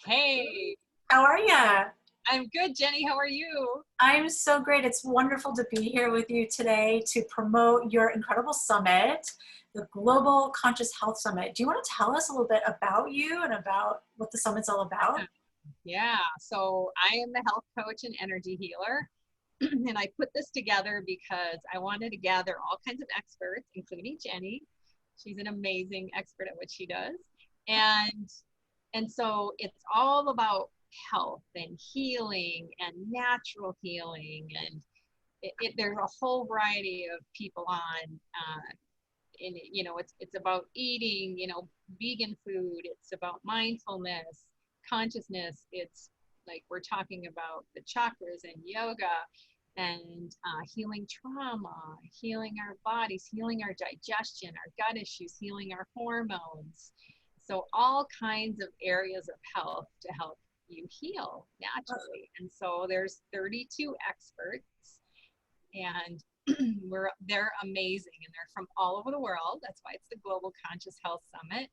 Hey, How are ya? I'm good, Jenny. How are you? I'm so great. It's wonderful to be here with you today to promote your incredible summit, the Global Conscious Health Summit. Do you want to tell us a little bit about you and about what the summit's all about? Yeah, so I am the health coach and energy healer. And I put this together because I wanted to gather all kinds of experts, including Jenny. She's an amazing expert at what she does. And and so it's all about health and healing and natural healing. And there's a whole variety of people on. And it's about eating, vegan food. It's about mindfulness, consciousness. It's like we're talking about the chakras and yoga and healing trauma, healing our bodies, healing our digestion, our gut issues, healing our hormones. So all kinds of areas of health to help you heal naturally. And so there's 32 experts, and they're amazing, and they're from all over the world. That's why it's the Global Conscious Health Summit.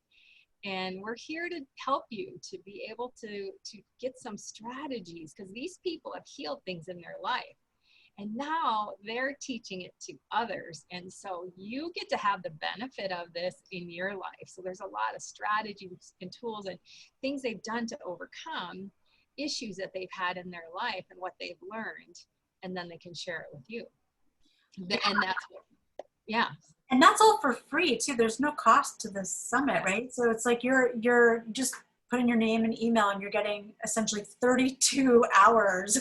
And we're here to help you to be able to get some strategies, because these people have healed things in their life and now they're teaching it to others, and so you get to have the benefit of this in your life. So there's a lot of strategies and tools and things they've done to overcome issues that they've had in their life and what they've learned, and then they can share it with you. And that's what, yeah. And that's all for free too. There's no cost to this summit, right? So it's like you're just putting your name and email and you're getting essentially 32 hours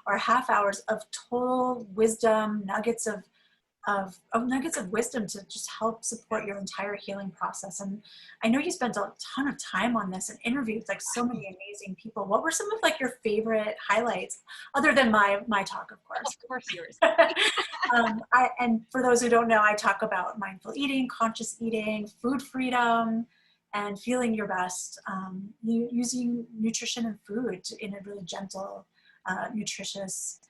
or half hours of total wisdom, nuggets of wisdom to just help support your entire healing process. And I know you spent a ton of time on this and interviewed like so many amazing people. What were some of like your favorite highlights, other than my talk, of course? Of course, yours. And for those who don't know, I talk about mindful eating, conscious eating, food freedom, and feeling your best, using nutrition and food in a really gentle, nutritious,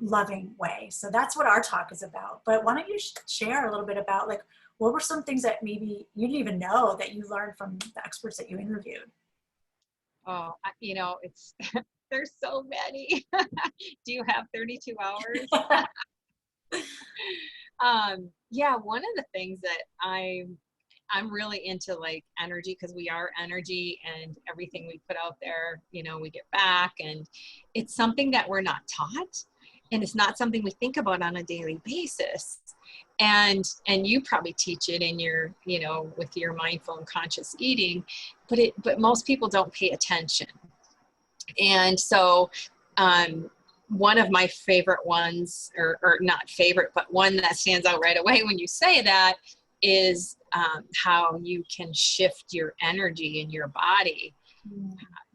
loving way. So that's what our talk is about. But why don't you share a little bit about like, what were some things that maybe you didn't even know that you learned from the experts that you interviewed? Oh, it's there's so many. Do you have 32 hours? Yeah, one of the things that I'm really into, like, energy, because we are energy, and everything we put out there, we get back. And it's something that we're not taught, and it's not something we think about on a daily basis. And you probably teach it in your, with your mindful and conscious eating, but most people don't pay attention. And so one of my favorite ones, or not favorite, but one that stands out right away when you say that, is how you can shift your energy in your body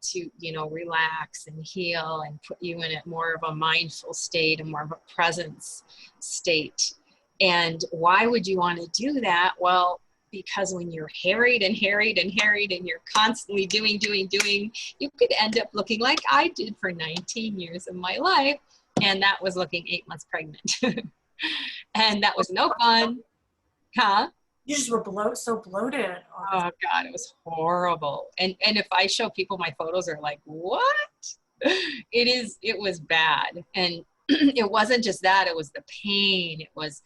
to, relax and heal and put you in a more of a mindful state and more of a presence state. And why would you want to do that? Well, because when you're harried and harried and harried and you're constantly doing, you could end up looking like I did for 19 years of my life. And that was looking 8 months pregnant. And that was no fun. Huh? You just were so bloated. Oh God, it was horrible. And if I show people my photos, are like, what? It was bad. And it wasn't just that, it was the pain. It was,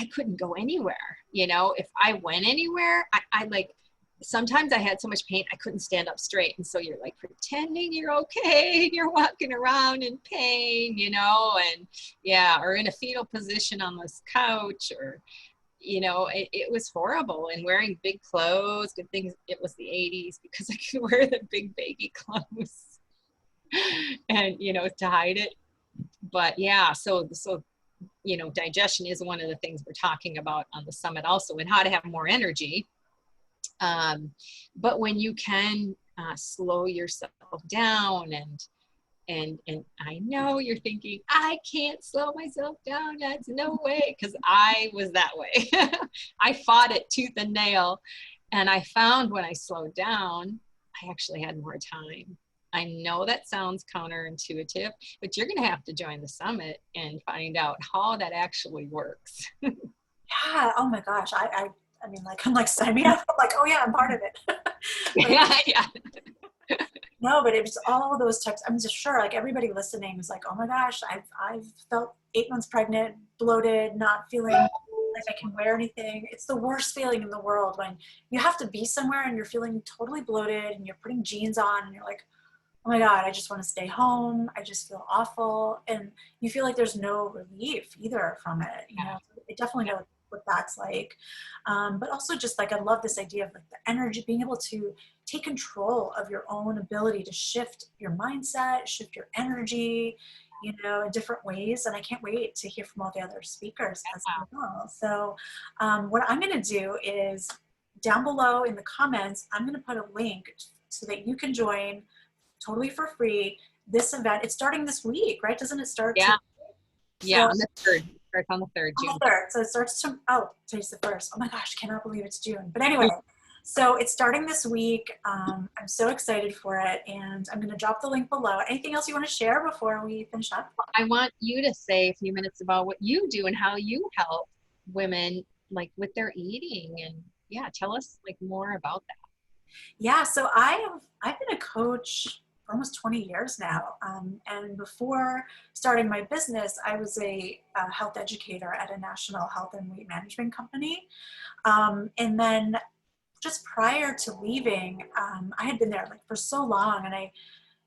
I couldn't go anywhere. If I went anywhere, I like, sometimes I had so much pain, I couldn't stand up straight. And so you're like pretending you're okay, and you're walking around in pain, and yeah, or in a fetal position on this couch, or, it was horrible. And wearing big clothes, good thing it was the 80s, because I could wear the big baggy clothes and, to hide it. But yeah, so digestion is one of the things we're talking about on the summit also, and how to have more energy. But when you can slow yourself down, and I know you're thinking, I can't slow myself down. That's no way, because I was that way. I fought it tooth and nail. And I found when I slowed down, I actually had more time. I know that sounds counterintuitive, but you're going to have to join the summit and find out how that actually works. Yeah. Oh my gosh. I mean, like, I'm like, sign me up. I'm like, oh yeah, I'm part of it. Yeah, yeah. No, but it was all those types. I'm just sure, like everybody listening was like, "Oh my gosh, I've felt 8 months pregnant, bloated, not feeling like I can wear anything." It's the worst feeling in the world when you have to be somewhere and you're feeling totally bloated and you're putting jeans on and you're like, "Oh my God, I just want to stay home. I just feel awful," and you feel like there's no relief either from it. You know, I definitely know what that's like. But also just like I love this idea of like the energy, being able to take control of your own ability to shift your mindset, shift your energy, you know, in different ways. And I can't wait to hear from all the other speakers as well. So what I'm going to do is down below in the comments, I'm going to put a link so that you can join totally for free this event. It's starting this week, right? Doesn't it start? Yeah. So, Yeah. On the 3rd. It starts on the 3rd, on June. the 3rd. So it starts to, oh, today's the 1st. Oh my gosh, cannot believe it's June. But anyway, so it's starting this week. I'm so excited for it. And I'm going to drop the link below. Anything else you want to share before we finish up? I want you to say a few minutes about what you do and how you help women like with their eating, and yeah, tell us like more about that. Yeah, so I've been a coach for almost 20 years now. And before starting my business, I was a health educator at a national health and weight management company. And then just prior to leaving, I had been there like for so long, and I,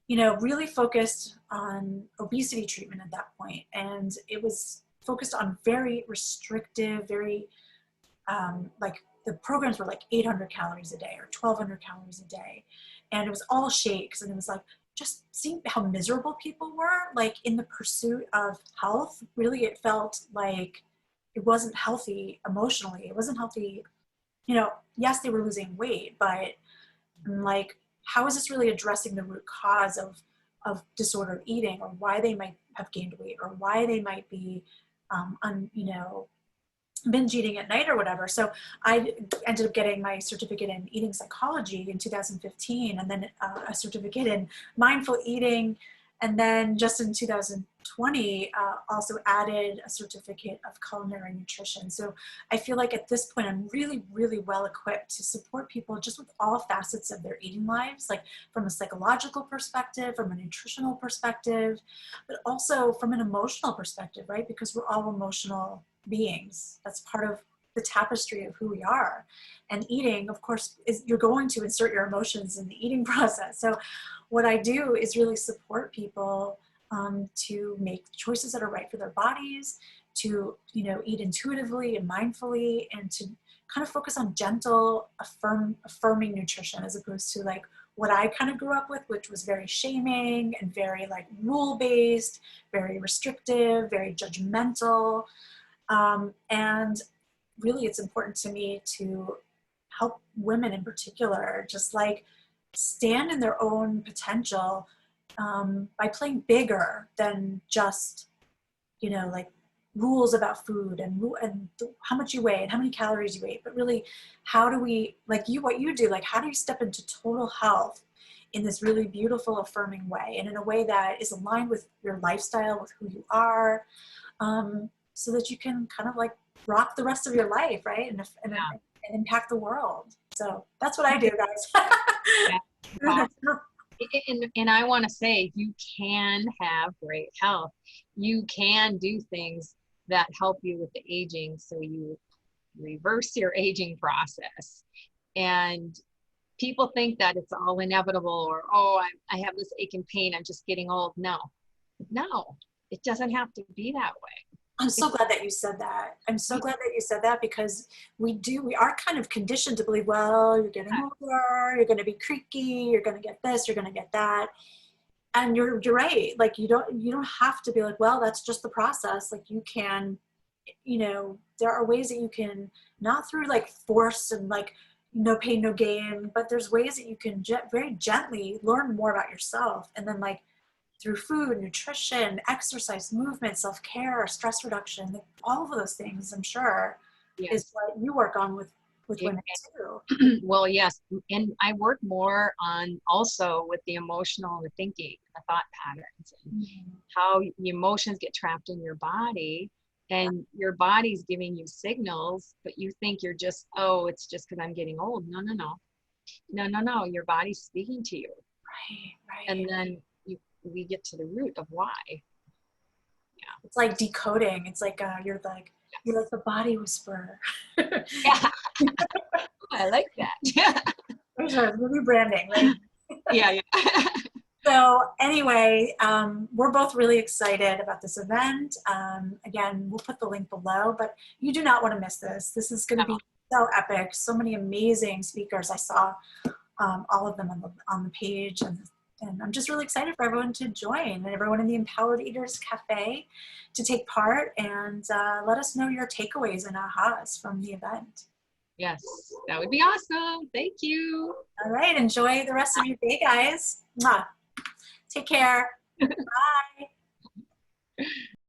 you know, really focused on obesity treatment at that point. And it was focused on very restrictive, very like the programs were like 800 calories a day or 1200 calories a day. And it was all shakes. And it was like, just seeing how miserable people were, like in the pursuit of health. Really, it felt like it wasn't healthy emotionally. It wasn't healthy. You know, yes, they were losing weight, but I'm like, how is this really addressing the root cause of disordered eating, or why they might have gained weight, or why they might be, you know, binge eating at night or whatever. So I ended up getting my certificate in eating psychology in 2015, and then a certificate in mindful eating. And then just in 2020, also added a certificate of culinary nutrition. So I feel like at this point, I'm really, really well equipped to support people just with all facets of their eating lives, like from a psychological perspective, from a nutritional perspective, but also from an emotional perspective, right? Because we're all emotional beings. That's part of the tapestry of who we are. And eating, of course, is you're going to insert your emotions in the eating process. So what I do is really support people to make choices that are right for their bodies, to, you know, eat intuitively and mindfully, and to kind of focus on gentle, affirming nutrition, as opposed to like what I kind of grew up with, which was very shaming and very like rule-based, very restrictive, very judgmental. And really, it's important to me to help women in particular just like stand in their own potential by playing bigger than just, you know, like rules about food and how much you weigh and how many calories you eat, but really, how do we, like you, what you do, like how do you step into total health in this really beautiful, affirming way, and in a way that is aligned with your lifestyle, with who you are, so that you can kind of like rock the rest of your life, right? And impact the world. So that's what I do, guys. Yeah. And I want to say, you can have great health. You can do things that help you with the aging, so you reverse your aging process. And people think that it's all inevitable, or, oh, I have this ache and pain, I'm just getting old. No, it doesn't have to be that way. I'm so glad that you said that. I'm so glad that you said that, because we are kind of conditioned to believe, well, you're getting older, you're going to be creaky, you're going to get this, you're going to get that. And you're right. Like you don't have to be like, well, that's just the process. Like you can, you know, there are ways that you can, not through like force and like no pain, no gain, but there's ways that you can very gently learn more about yourself. And then like through food, nutrition, exercise, movement, self-care, stress reduction, like all of those things, I'm sure, Yes. is what you work on with women too. Well, yes. And I work more on also with the emotional and the thinking, the thought patterns, and how the emotions get trapped in your body, and your body's giving you signals, but you think you're just, oh, it's just because I'm getting old. No. Your body's speaking to you. Right. And then we get to the root of why. Yeah. It's like decoding. It's like you're like the body whisperer. Yeah. I like that. There's a really branding, right? Yeah. Yeah. So anyway, we're both really excited about this event. Again, we'll put the link below, but you do not want to miss this. This is going to be so epic. So many amazing speakers. I saw all of them on the page, and I'm just really excited for everyone to join and everyone in the Empowered Eaters Cafe to take part and let us know your takeaways and ahas from the event. Yes, that would be awesome. Thank you. All right, enjoy the rest of your day, guys. Mwah. Take care. Bye.